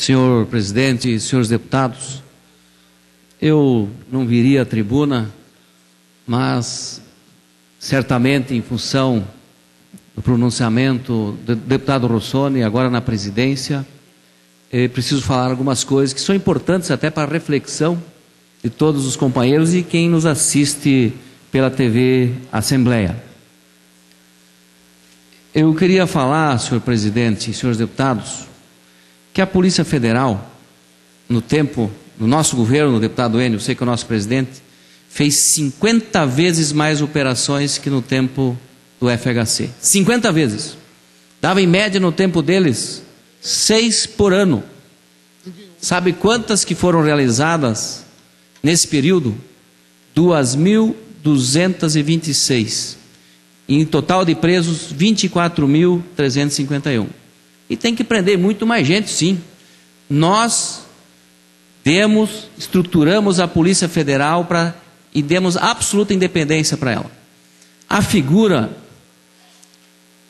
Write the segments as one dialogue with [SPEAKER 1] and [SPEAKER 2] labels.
[SPEAKER 1] Senhor presidente, senhores deputados, eu não viria à tribuna, mas certamente em função do pronunciamento do deputado Rossoni, agora na presidência, preciso falar algumas coisas que são importantes até para a reflexão de todos os companheiros e quem nos assiste pela TV Assembleia. Eu queria falar, senhor presidente e senhores deputados, que a Polícia Federal, no tempo do nosso governo, o deputado Enio, eu sei que é o nosso presidente, fez 50 vezes mais operações que no tempo do FHC. 50 vezes. Dava em média no tempo deles 6 por ano. Sabe quantas que foram realizadas nesse período? 2.226. Em total de presos, 24.351. E tem que prender muito mais gente, sim. Nós estruturamos a Polícia Federal e demos absoluta independência para ela. A figura,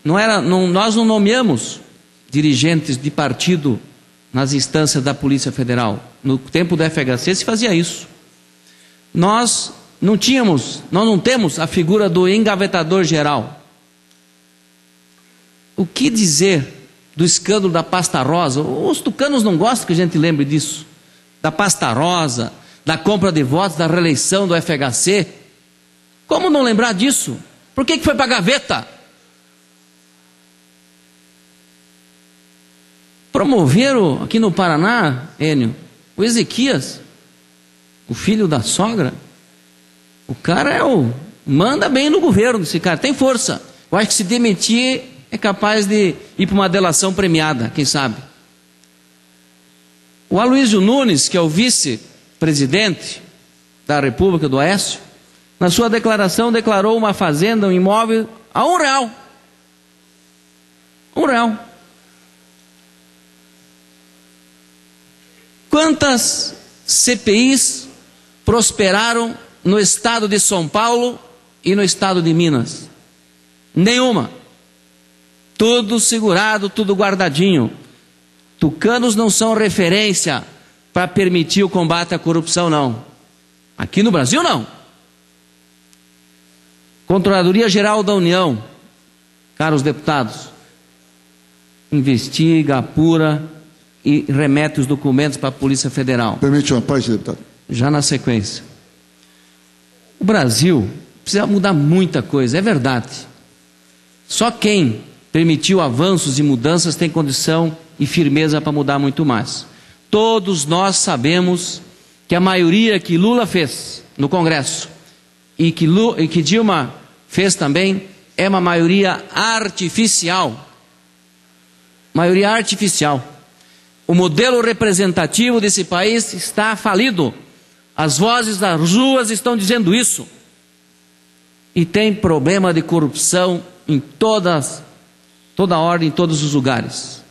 [SPEAKER 1] nós não nomeamos dirigentes de partido nas instâncias da Polícia Federal. No tempo do FHC se fazia isso. Nós não temos a figura do engavetador geral. O que dizer do escândalo da pasta rosa? Os tucanos não gostam que a gente lembre disso. Da pasta rosa, da compra de votos, da reeleição do FHC. Como não lembrar disso? Por que foi para a gaveta? Promoveram aqui no Paraná, Enio, o Ezequias, o filho da sogra. O cara manda bem no governo, esse cara tem força. Eu acho que se demitir é capaz de ir para uma delação premiada, quem sabe. O Aloysio Nunes, que é o vice-presidente da República do Oeste, na sua declaração declarou uma fazenda, um imóvel a R$1. R$1. Quantas CPIs prosperaram no estado de São Paulo e no estado de Minas? Nenhuma. Tudo segurado, tudo guardadinho. Tucanos não são referência para permitir o combate à corrupção, não. Aqui no Brasil, não. Controladoria Geral da União, caros deputados, investiga, apura e remete os documentos para a Polícia Federal.
[SPEAKER 2] Permite uma parte, deputado?
[SPEAKER 1] Já na sequência. O Brasil precisa mudar muita coisa, é verdade. Só quem permitiu avanços e mudanças tem condição e firmeza para mudar muito mais. Todos nós sabemos que a maioria que Lula fez no Congresso e que Dilma fez também é uma maioria artificial. Maioria artificial. O modelo representativo desse país está falido. As vozes das ruas estão dizendo isso. E tem problema de corrupção em toda ordem, em todos os lugares.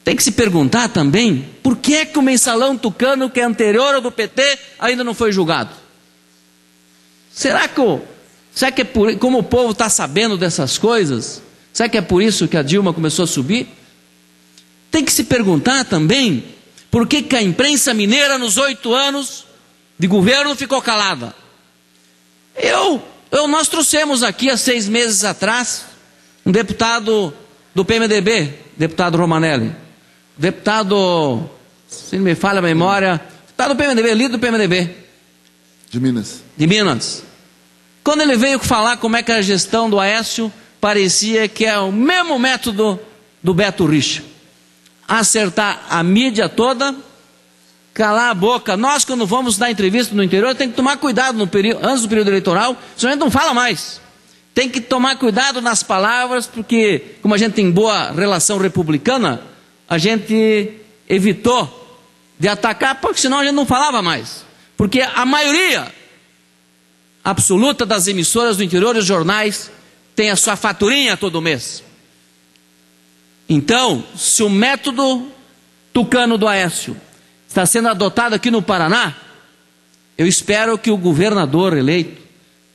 [SPEAKER 1] Tem que se perguntar também por que é que o mensalão tucano, que é anterior ao do PT, ainda não foi julgado. Será que é como o povo está sabendo dessas coisas? Será que é por isso que a Dilma começou a subir? Tem que se perguntar também por que a imprensa mineira nos 8 anos de governo ficou calada. Nós trouxemos aqui há 6 meses atrás um deputado do PMDB, deputado Romanelli, deputado, se não me falha a memória, deputado do PMDB, líder do PMDB.
[SPEAKER 2] De Minas. De
[SPEAKER 1] Minas. Quando ele veio falar como é que era a gestão do Aécio, parecia que é o mesmo método do Beto Richa. Acertar a mídia toda, calar a boca. Nós, quando vamos dar entrevista no interior, tem que tomar cuidado antes do período eleitoral, senão a gente não fala mais. Tem que tomar cuidado nas palavras, porque como a gente tem boa relação republicana, a gente evitou de atacar, porque senão a gente não falava mais. Porque a maioria absoluta das emissoras do interior e os jornais tem a sua faturinha todo mês. Então, se o método tucano do Aécio está sendo adotado aqui no Paraná, eu espero que o governador eleito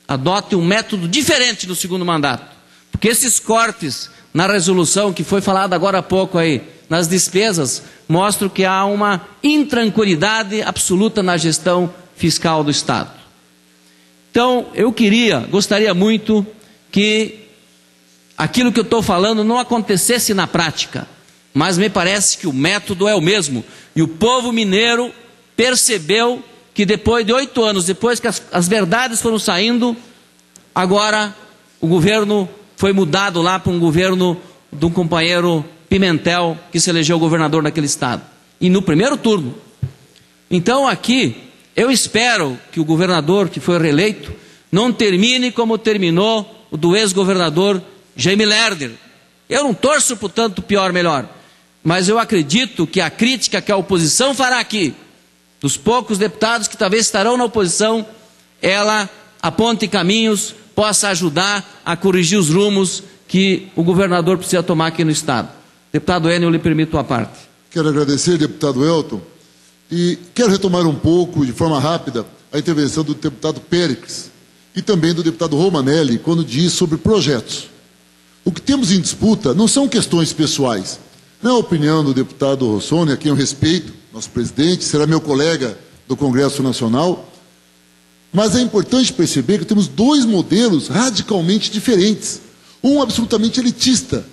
[SPEAKER 1] adote um método diferente no segundo mandato. Porque esses cortes na resolução que foi falada agora há pouco aí, nas despesas, mostram que há uma intranquilidade absoluta na gestão fiscal do Estado. Então, gostaria muito que aquilo que eu estou falando não acontecesse na prática, mas me parece que o método é o mesmo. E o povo mineiro percebeu que depois de 8 anos, depois que as verdades foram saindo, agora o governo foi mudado lá para um governo de um companheiro Pimentel, que se elegeu governador naquele estado. E no primeiro turno. Então aqui, eu espero que o governador que foi reeleito não termine como terminou o do ex-governador Jaime Lerner. Eu não torço por tanto pior, melhor. Mas eu acredito que a crítica que a oposição fará aqui, dos poucos deputados que talvez estarão na oposição, ela aponte caminhos, possa ajudar a corrigir os rumos que o governador precisa tomar aqui no Estado. Deputado Enio, eu lhe permito a parte.
[SPEAKER 2] Quero agradecer, deputado Elton, e quero retomar um pouco, de forma rápida, a intervenção do deputado Péricles e também do deputado Romanelli, quando diz sobre projetos. O que temos em disputa não são questões pessoais. Na opinião do deputado Rossoni, a quem eu respeito, nosso presidente, será meu colega do Congresso Nacional, mas é importante perceber que temos 2 modelos radicalmente diferentes. Um absolutamente elitista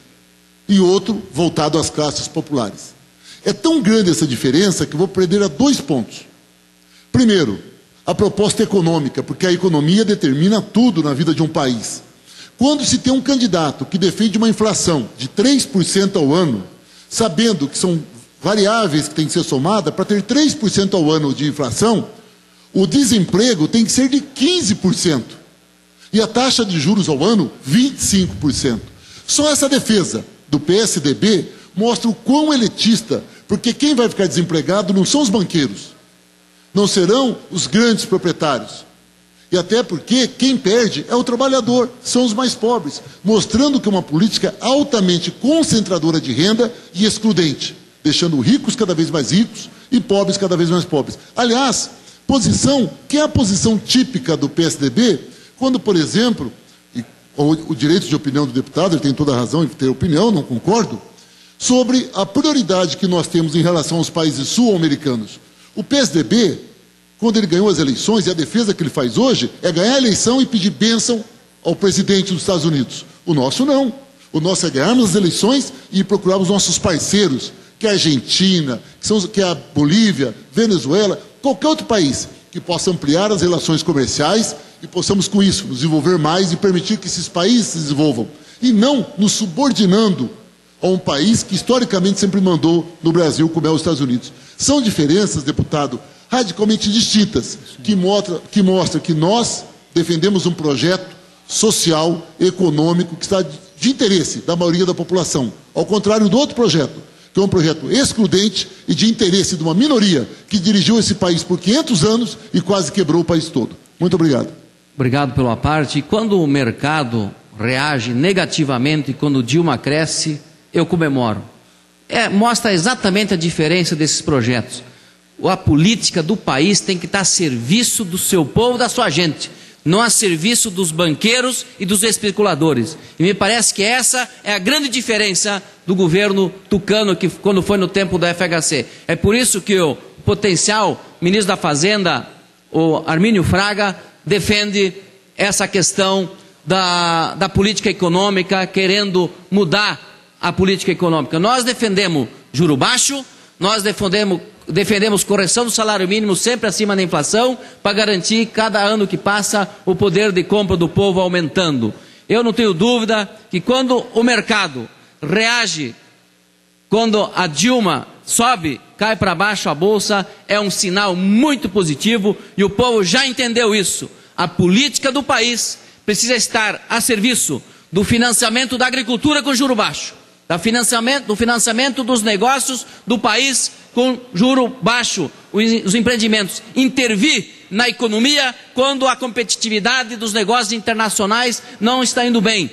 [SPEAKER 2] e outro voltado às classes populares. É tão grande essa diferença que eu vou prender a 2 pontos. Primeiro, a proposta econômica, porque a economia determina tudo na vida de um país. Quando se tem um candidato que defende uma inflação de 3% ao ano, sabendo que são variáveis que têm que ser somadas, para ter 3% ao ano de inflação, o desemprego tem que ser de 15%. E a taxa de juros ao ano, 25%. Só essa defesa do PSDB mostra o quão elitista, porque quem vai ficar desempregado não são os banqueiros, não serão os grandes proprietários. E até porque quem perde é o trabalhador, são os mais pobres, mostrando que é uma política altamente concentradora de renda e excludente, deixando ricos cada vez mais ricos e pobres cada vez mais pobres. Aliás, posição que é a posição típica do PSDB, quando, por exemplo, e o direito de opinião do deputado, ele tem toda a razão em ter opinião, não concordo, sobre a prioridade que nós temos em relação aos países sul-americanos. O PSDB, quando ele ganhou as eleições, e a defesa que ele faz hoje é ganhar a eleição e pedir bênção ao presidente dos Estados Unidos. O nosso não. O nosso é ganharmos as eleições e procurar os nossos parceiros, que é a Argentina, que é a Bolívia, Venezuela, qualquer outro país que possa ampliar as relações comerciais e possamos, com isso, nos desenvolver mais e permitir que esses países se desenvolvam. E não nos subordinando a um país que historicamente sempre mandou no Brasil, como é os Estados Unidos. São diferenças, deputado, radicalmente distintas, que mostra que nós defendemos um projeto social, econômico, que está de interesse da maioria da população, ao contrário do outro projeto, que é um projeto excludente e de interesse de uma minoria que dirigiu esse país por 500 anos e quase quebrou o país todo. Muito obrigado.
[SPEAKER 1] Obrigado pela parte. E quando o mercado reage negativamente, quando Dilma cresce, eu comemoro. Mostra exatamente a diferença desses projetos. A política do país tem que estar a serviço do seu povo, da sua gente, não a serviço dos banqueiros e dos especuladores. E me parece que essa é a grande diferença do governo tucano, que quando foi no tempo do FHC. É por isso que o potencial ministro da Fazenda, o Armínio Fraga, defende essa questão da política econômica, querendo mudar a política econômica. Nós defendemos juro baixo, nós defendemos correção do salário mínimo sempre acima da inflação, para garantir, cada ano que passa, o poder de compra do povo aumentando. Eu não tenho dúvida que quando o mercado reage, quando a Dilma sobe, cai para baixo a bolsa, é um sinal muito positivo e o povo já entendeu isso. A política do país precisa estar a serviço do financiamento da agricultura com juro baixo, do financiamento dos negócios do país com juro baixo, os empreendimentos, intervir na economia quando a competitividade dos negócios internacionais não está indo bem,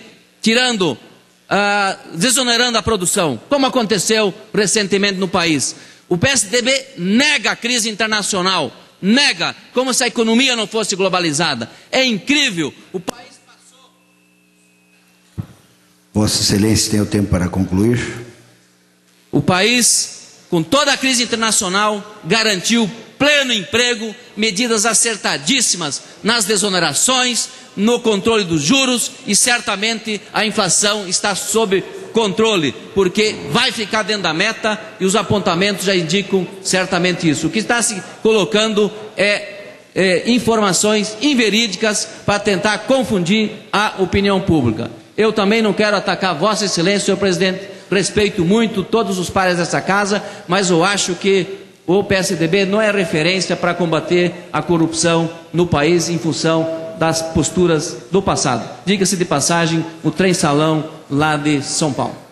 [SPEAKER 1] desonerando a produção, como aconteceu recentemente no país. O PSDB nega a crise internacional, nega, como se a economia não fosse globalizada. É incrível, o país passou...
[SPEAKER 3] Vossa Excelência tem o tempo para concluir.
[SPEAKER 1] O país, com toda a crise internacional, garantiu pleno emprego, medidas acertadíssimas nas desonerações, no controle dos juros, e certamente a inflação está sob controle, porque vai ficar dentro da meta e os apontamentos já indicam certamente isso. O que está se colocando é informações inverídicas para tentar confundir a opinião pública. Eu também não quero atacar Vossa Excelência, senhor presidente, respeito muito todos os pares dessa casa, mas eu acho que o PSDB não é referência para combater a corrupção no país em função das posturas do passado. Diga-se de passagem, o trem-salão lá de São Paulo.